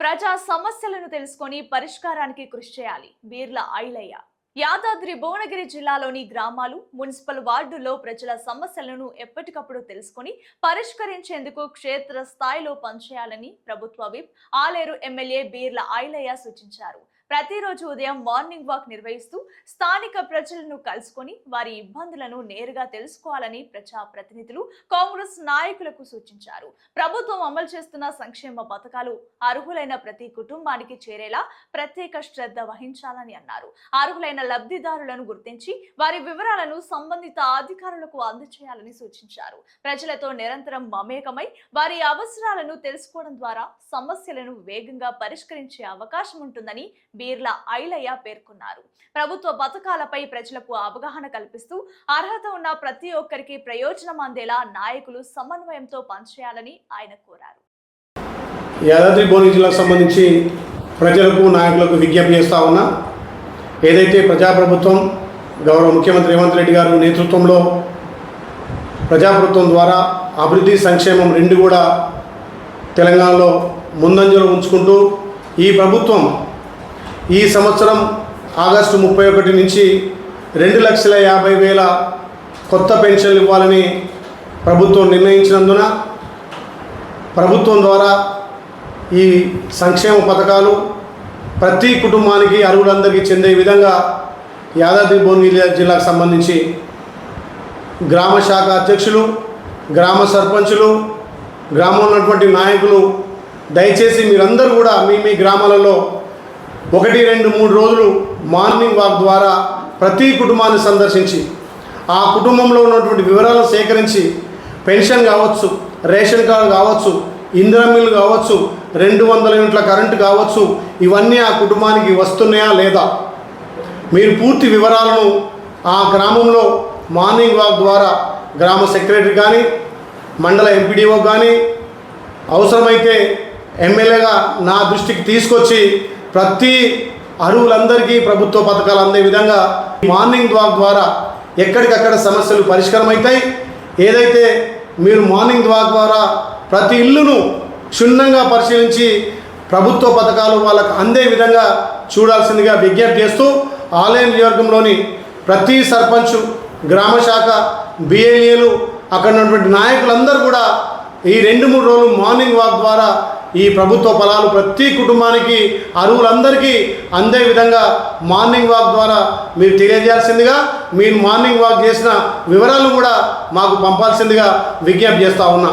ప్రజా సమస్యలను తెలుసుకొని పరిష్కారానికి కృషి చేయాలి. బీర్ల ఐలయ్య. యాదాద్రి భువనగిరి జిల్లాలోని గ్రామాలు, మున్సిపల్ వార్డుల్లో ప్రజల సమస్యలను ఎప్పటికప్పుడు తెలుసుకొని పరిష్కరించేందుకు క్షేత్ర స్థాయిలో పనిచేయాలని ప్రభుత్వ విప్ ఆలేరు ఎమ్మెల్యే బీర్ల ఐలయ్య సూచించారు. ప్రతిరోజు ఉదయం మార్నింగ్ వాక్ నిర్వహిస్తూ స్థానిక ప్రజలను కలుసుకొని వారి ఇబ్బందులను నేరుగా తెలుసుకోవాలని ప్రజా ప్రతినిధులు, కాంగ్రెస్ నాయకులకు సూచించారు. ప్రభుత్వం అమలు చేస్తున్న సంక్షేమ పథకాలు అర్హులైన ప్రతి కుటుంబానికి చేరేలా ప్రత్యేక శ్రద్ధ వహించాలని అన్నారు. అర్హులైన లబ్ధిదారులను గుర్తించి వారి వివరాలను సంబంధిత అధికారులకు అందజేయాలని సూచించారు. ప్రజలతో నిరంతరం మమేకమై వారి అవసరాలను తెలుసుకోవడం ద్వారా సమస్యలను వేగంగా పరిష్కరించే అవకాశం ఉంటుందని బీర్ల ఐలయ్య పేర్కొన్నారు. ప్రభుత్వ పథకాలపై ప్రజలకు అవగాహన కల్పిస్తూ అర్హత ఉన్న ప్రతి ఒక్కరికి ప్రయోజనం అందేలా నాయకులు సమన్వయంతో పనిచేయాలని ఆయన కోరారు. యాదాద్రి భువనగిరి జిల్లాకు సంబంధించి ప్రజలకు, నాయకులకు విజ్ఞప్తి చేస్తా ఉన్నా. ఏదైతే ప్రజాప్రభుత్వం గౌరవ ముఖ్యమంత్రి రేవంత్ రెడ్డి గారి నేతృత్వంలో ప్రజాప్రభుత్వం ద్వారా అభివృద్ధి, సంక్షేమం రెండు కూడా తెలంగాణలో ముందంజలో ఉంచుకుంటూ ఈ ప్రభుత్వం ఈ సంవత్సరం ఆగస్టు 31 నుంచి 2,50,000 కొత్త పెన్షన్లు ఇవ్వాలని ప్రభుత్వం నిర్ణయించినందున ప్రభుత్వం ద్వారా ఈ సంక్షేమ పథకాలు ప్రతి కుటుంబానికి, అర్హులందరికీ చెందే విధంగా యాదాద్రి భువనగిరి జిల్లాకు సంబంధించి గ్రామ శాఖ అధ్యక్షులు, గ్రామ సర్పంచులు, గ్రామంలో ఉన్నటువంటి నాయకులు దయచేసి మీరందరూ కూడా మీ గ్రామాలలో 1, 2, 3 రోజులు మార్నింగ్ వాక్ ద్వారా ప్రతి కుటుంబాన్ని సందర్శించి ఆ కుటుంబంలో ఉన్నటువంటి వివరాలను సేకరించి పెన్షన్ కావచ్చు, రేషన్ కార్డు కావచ్చు, ఇందిరమ్మ ఇల్లు కావచ్చు, 200 యూనిట్ల కరెంటు కావచ్చు, ఇవన్నీ ఆ కుటుంబానికి వస్తున్నాయా లేదా మీరు పూర్తి వివరాలను ఆ గ్రామంలో మార్నింగ్ వాక్ ద్వారా గ్రామ సెక్రటరీ కానీ, మండల ఎంపీడీఓ కానీ, అవసరమైతే ఎమ్మెల్యేగా నా దృష్టికి తీసుకొచ్చి ప్రతి అర్హులందరికీ ప్రభుత్వ పథకాలు అందే విధంగా మార్నింగ్ వాక్ ద్వారా ఎక్కడికక్కడ సమస్యలు పరిష్కారం అవుతాయి. ఏదైతే మీరు మార్నింగ్ వాక్ ద్వారా ప్రతి ఇల్లును క్షుణ్ణంగా పరిశీలించి ప్రభుత్వ పథకాలు వాళ్ళకు అందే విధంగా చూడాల్సిందిగా విజ్ఞప్తి చేస్తూ ఆలయం నియోజకవర్గంలోని ప్రతి సర్పంచ్, గ్రామ శాఖ, బిఎల్ఏలు, అక్కడ ఉన్నటువంటి నాయకులందరూ కూడా ఈ 2-3 రోజులు మార్నింగ్ వాక్ ద్వారా ఈ ప్రభుత్వ ఫలాలు ప్రతి కుటుంబానికి, అర్హులందరికీ అందే విధంగా మార్నింగ్ వాక్ ద్వారా మీరు తెలియజేయాల్సిందిగా, మీరు మార్నింగ్ వాక్ చేసిన వివరాలను కూడా మాకు పంపాల్సిందిగా విజ్ఞప్తి చేస్తూ ఉన్నా.